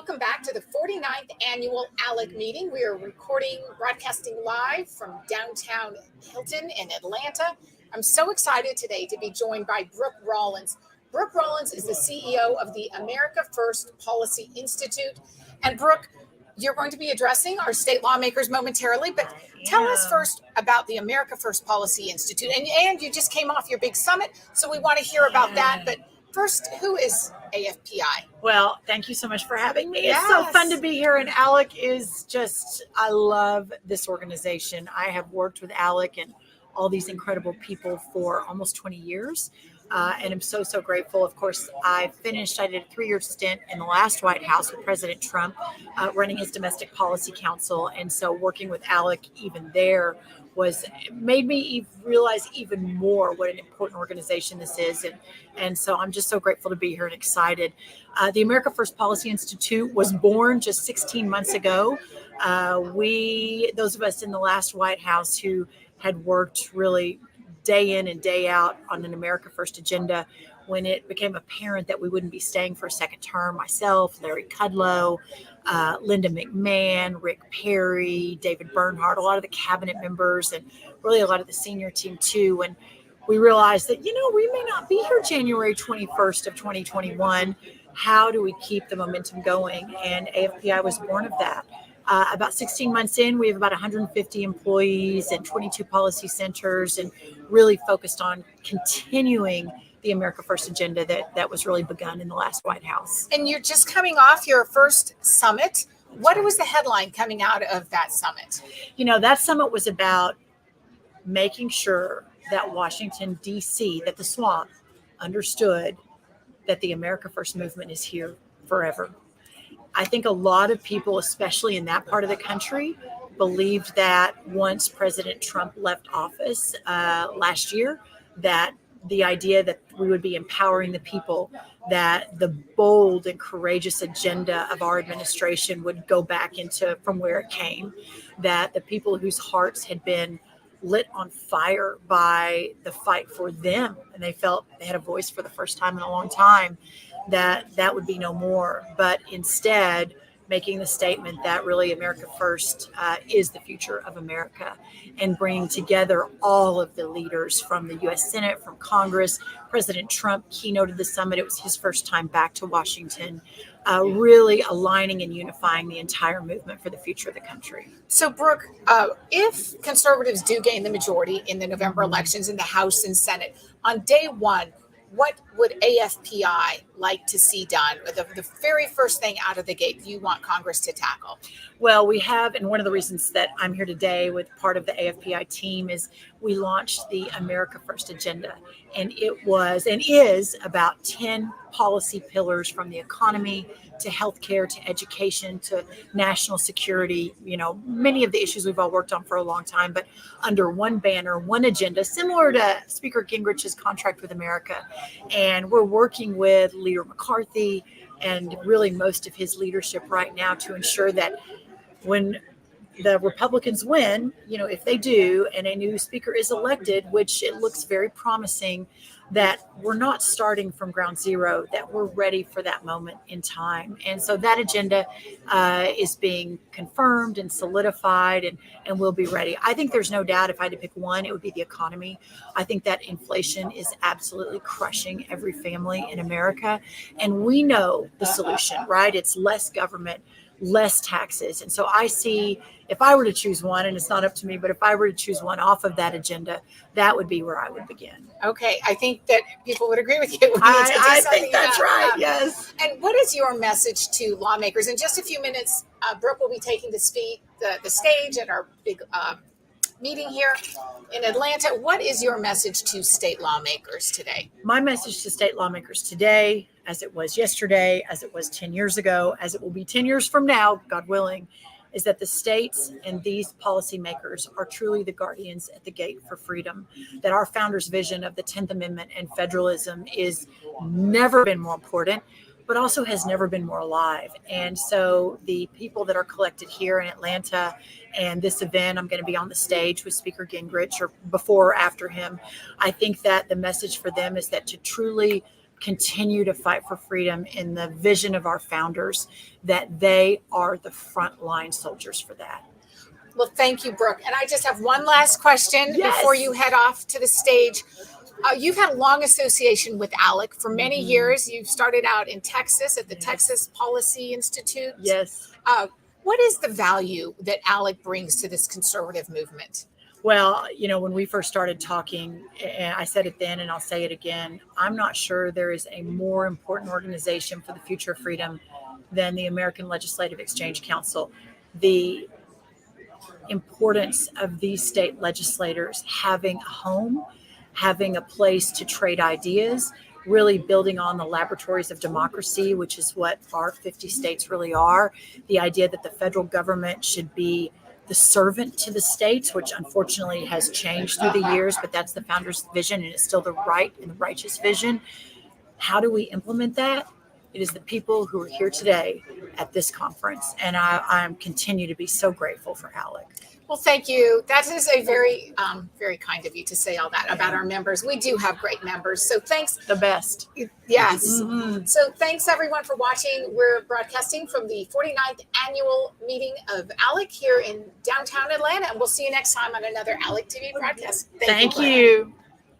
welcome back to the 49th annual Alec meeting. We are broadcasting live from downtown Hilton in Atlanta. I'm so excited today to be joined by Brooke Rollins. Brooke Rollins is the CEO of the America First Policy Institute. And Brooke, you're going to be addressing our state lawmakers momentarily, but tell us first about the America First Policy Institute. And you just came off your big summit, so we want to hear about that. But first, who is AFPI? Well, thank you so much for having me. Yes. It's so fun to be here. And Alec is I love this organization. I have worked with Alec and all these incredible people for almost 20 years. And I'm so grateful. Of course, I did a 3-year stint in the last White House with President Trump, running his domestic policy council. And so working with Alec even there made me realize even more what an important organization this is. And so I'm just so grateful to be here and excited. The America First Policy Institute was born just 16 months ago. Those of us in the last White House who had worked really day in and day out on an America First agenda, when it became apparent that we wouldn't be staying for a second term, myself, Larry Kudlow, Linda McMahon, Rick Perry, David Bernhardt, a lot of the cabinet members, and really a lot of the senior team too. And we realized that, we may not be here January 21st of 2021. How do we keep the momentum going? And AFPI was born of that. About 16 months in, we have about 150 employees and 22 policy centers, and really focused on continuing the America First agenda that was really begun in the last White House. And you're just coming off your first summit. What was the headline coming out of that summit? That summit was about making sure that Washington, D.C., that the swamp understood that the America First movement is here forever. I think a lot of people, especially in that part of the country, believed that once President Trump left office last year, that the idea that we would be empowering the people, that the bold and courageous agenda of our administration would go back from where it came, that the people whose hearts had been lit on fire by the fight for them, and they felt they had a voice for the first time in a long time, that would be no more. But instead, making the statement that really America First is the future of America, and bringing together all of the leaders from the U.S. Senate, from Congress. President Trump keynoted the summit. It was his first time back to Washington, really aligning and unifying the entire movement for the future of the country. So, Brooke, if conservatives do gain the majority in the November elections in the House and Senate, on day one, what would AFPI like to see done? The very first thing out of the gate you want Congress to tackle? Well, we have, and one of the reasons that I'm here today with part of the AFPI team is we launched the America First agenda. And it was and is about 10 policy pillars, from the economy to healthcare to education to national security, many of the issues we've all worked on for a long time, but under one banner, one agenda, similar to Speaker Gingrich's contract with America. And we're working with Leader McCarthy and really most of his leadership right now to ensure that when the Republicans win, if they do, and a new speaker is elected, which it looks very promising, that we're not starting from ground zero, that we're ready for that moment in time. And so that agenda is being confirmed and solidified, and we'll be ready. I think there's no doubt if I had to pick one, it would be the economy. I think that inflation is absolutely crushing every family in America. And we know the solution, right? It's less government, less taxes. And so I see, if I were to choose one, and it's not up to me, but if I were to choose one off of that agenda, that would be where I would begin. Okay. I think that people would agree with you. I think that's right. Yes. And what is your message to lawmakers? In just a few minutes, Brooke will be taking the stage at our big meeting here in Atlanta. What is your message to state lawmakers today? My message to state lawmakers today, as it was yesterday, as it was 10 years ago, as it will be 10 years from now, God willing, is that the states and these policymakers are truly the guardians at the gate for freedom, that our founders' vision of the 10th Amendment and federalism is never been more important, but also has never been more alive. And so the people that are collected here in Atlanta and this event, I'm going to be on the stage with Speaker Gingrich or before or after him. I think that the message for them is that to truly continue to fight for freedom in the vision of our founders, that they are the frontline soldiers for that. Well, thank you, Brooke. And I just have one last question before you head off to the stage. You've had a long association with Alec for many years. You started out in Texas at the Texas Policy Institute. Yes. What is the value that Alec brings to this conservative movement? Well, when we first started talking, and I said it then and I'll say it again, I'm not sure there is a more important organization for the future of freedom than the American Legislative Exchange Council. The importance of these state legislators having a home, having a place to trade ideas, really building on the laboratories of democracy, which is what our 50 states really are. The idea that the federal government should be the servant to the states, which unfortunately has changed through the years, but that's the founders' vision, and it's still the right and the righteous vision. How do we implement that? It is the people who are here today at this conference, and I'm continue to be so grateful for Alec. Well, thank you. That is a very, very kind of you to say all that about our members. We do have great members. So thanks. The best. Yes. Mm-hmm. So thanks everyone for watching. We're broadcasting from the 49th annual meeting of Alec here in downtown Atlanta. And we'll see you next time on another Alec TV broadcast. Thank you.